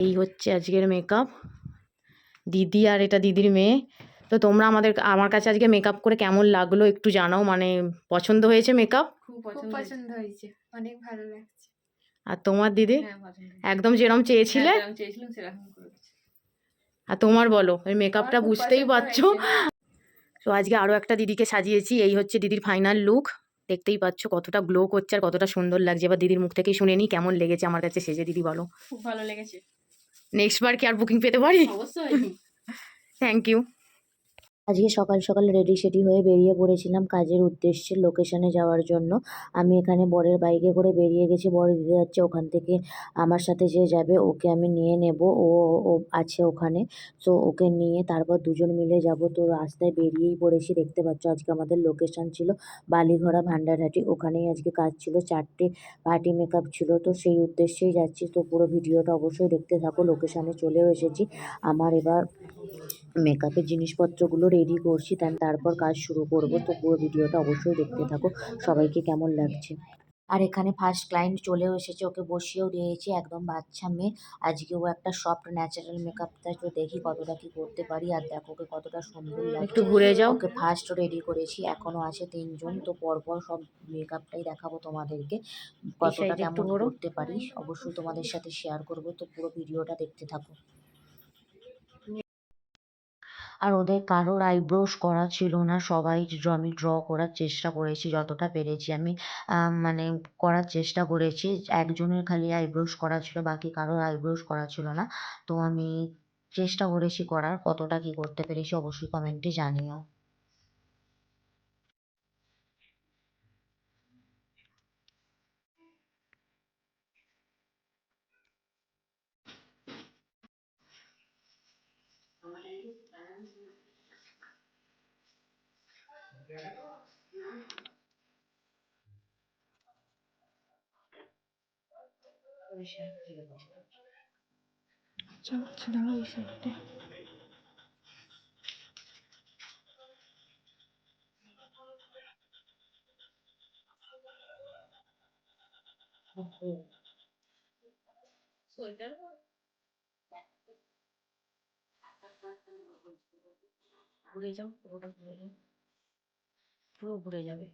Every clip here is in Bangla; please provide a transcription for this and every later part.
এই হচ্ছে আজকের মেকআপ। দিদি আর এটা দিদির মেয়ে। তো তোমরা আমার কাছে আজকে মেকআপ করে কেমন লাগলো একটু জানাও। মানে পছন্দ হয়েছে মেকআপ? খুব পছন্দ হয়েছে, অনেক ভালো লাগছে। আর তোমার দিদি? হ্যাঁ, পছন্দ একদম যেরকম চেয়েছিলে? যেরকম চেয়েছিলাম সেরকম করেছি। আর তোমার বলো, ওই মেকআপটা আমার খুব বুঝতেই পছন্দ পারছো। হয়েছে। তো আজকে আরও একটা দিদিকে সাজিয়েছি। এই হচ্ছে দিদির ফাইনাল লুক। দেখতেই পাচ্ছ কতটা গ্লো করছে আর কতটা সুন্দর লাগছে। এবার দিদির মুখ থেকেই শুনে নিই কেমন লেগেছে আমার কাছে সেজে। দিদি বলো। খুব ভালো লেগেছে। নেক্সট বার কি আর বুকিং পেতে পারি? অবশ্যই। Thank you. আজকে সকাল সকাল রেডি সেডি হয়ে বেরিয়ে পড়েছিলাম কাজের উদ্দেশ্যে লোকেশনে যাওয়ার জন্য। আমি এখানে বরের বাইকে করে বেরিয়ে গেছি। বর দিতে যাচ্ছে, ওখান থেকে আমার সাথে যে যাবে ওকে আমি নিয়ে নেব। ও আছে ওখানে, তো ওকে নিয়ে তারপর দুজন মিলে যাব। তো রাস্তায় বেরিয়েই পড়েছি। দেখতে পাচ্ছ আজকে আমাদের লোকেশন ছিল বালিঘড়া ভান্ডারহাটি। ওখানেই আজকে কাজ ছিল, 4টে পার্টি মেকআপ ছিল। তো সেই উদ্দেশ্যেই যাচ্ছি। তো পুরো ভিডিওটা অবশ্যই দেখতে থাকো। লোকেশনে চলেও এসেছি। আমার এবার মেকআপের জিনিসপত্রগুলো রেডি করছি, তারপর কাজ শুরু করব। তো পুরো ভিডিওটা অবশ্যই দেখতে থাকো। সবাইকে কেমন লাগছে। আর এখানে ফার্স্ট ক্লায়েন্ট চলেও এসেছে, ওকে বসিয়েও দিয়েছি। একদম বাচ্চা মেয়ে, আজকে ও একটা সফট ন্যাচারাল মেকআপটা। তো দেখি কতটা কি করতে পারি। আর দেখো ওকে কতটা সুন্দর একটু লাগছে। ঘুরে যাও। ওকে ফার্স্ট রেডি করেছি, এখনো আছে 3জন। তো পরপর সব মেকআপটাই দেখাবো তোমাদেরকে, এই কতটা সাইডে একটু কেমন ঘোরো। করতে পারি অবশ্যই তোমাদের সাথে শেয়ার করব। তো পুরো ভিডিওটা দেখতে থাকো। আর ওদের কারোর আইব্রোস করা ছিল না, সবাই আমি ড্র করার চেষ্টা করেছি যতটা পেরেছি। আমি মানে করার চেষ্টা করেছি। একজনের খালি আইব্রোস করা ছিল, বাকি কারোর আইব্রোস করা ছিল না। তো আমি চেষ্টা করেছি করার, কতটা কি করতে পেরেছি অবশ্যই কমেন্টে জানিও। ঘুরে যাও, পুরোটা ঘুরে যাও, পুরো ঘুরে যাবে।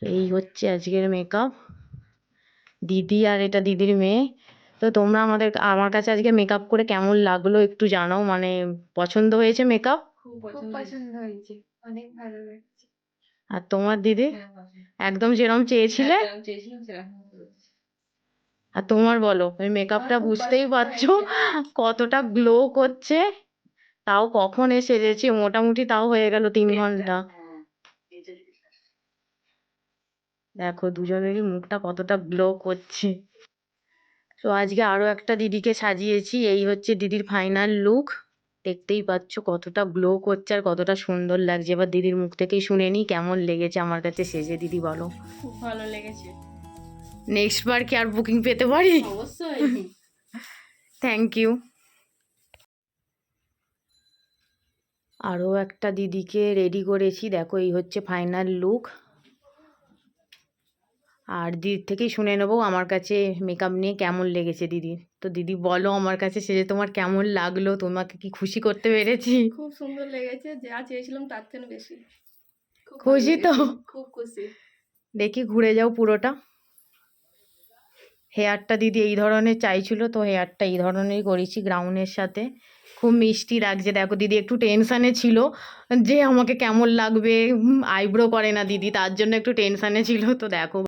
তো এই হচ্ছে আজকের মেকআপ। দিদি আর এটা দিদির মেয়ে। তো তোমরা আমার কাছে আজকে মেকআপ করে কেমন লাগলো একটু জানাও। মানে পছন্দ হয়েছে মেকআপ? খুব পছন্দ হয়েছে, অনেক ভালো লাগছে। আর তোমার দিদি? হ্যাঁ, পছন্দ। একদম যেরকম চেয়েছিলে? যেরকম চেয়েছিলাম সেরকম করেছি। আর তোমার বলো, ওই মেকআপটা আমার খুব বুঝতেই পছন্দ পারছো হয়েছে। কতটা গ্লো করছে। তাও কখন সেজেছি, মোটামুটি তাও হয়ে গেল 3 ঘন্টা। দেখো দুজনেরই মুখটা কতটা গ্লো করছে। তো আজকে আরো একটা দিদিকে সাজিয়েছি। এই হচ্ছে দিদির ফাইনাল লুক। দেখতেই পাচ্ছ কতটা গ্লো করছে আর কতটা সুন্দর লাগছে। এবার দিদির মুখ থেকেই শুনে নিই কেমন লেগেছে আমার কাছে সেজে। দিদি বলো। খুব ভালো লেগেছে। নেক্সট বার কি আর বুকিং পেতে পারি? অবশ্যই। Thank you. আরও একটা দিদিকে রেডি করেছি। দেখো এই হচ্ছে ফাইনাল লুক। আর দিদির থেকেই শুনে নেবো আমার কাছে মেকআপ নিয়ে কেমন লেগেছে দিদি। তো দিদি বলো, আমার কাছে সেজে তোমার কেমন লাগলো? তোমাকে কি খুশি করতে পেরেছি? খুব সুন্দর লেগেছে, যা চেয়েছিলাম তার থেকে বেশি। খুব ভালো খুশি তো? লেগেছে, খুব খুশি। দেখি ঘুরে যাও পুরোটা। হেয়ারটা দিদি এই ধরনের চাইছিল, তো হেয়ারটা এই ধরনেরই করেছি গ্রাউন্ডের সাথে। খুব মিষ্টি লাগছে। দেখো দিদি একটু টেনশানে ছিল যে আমাকে কেমন লাগবে, আইব্রো করে না দিদি, তার জন্য একটু টেনশানে ছিল। তো দেখো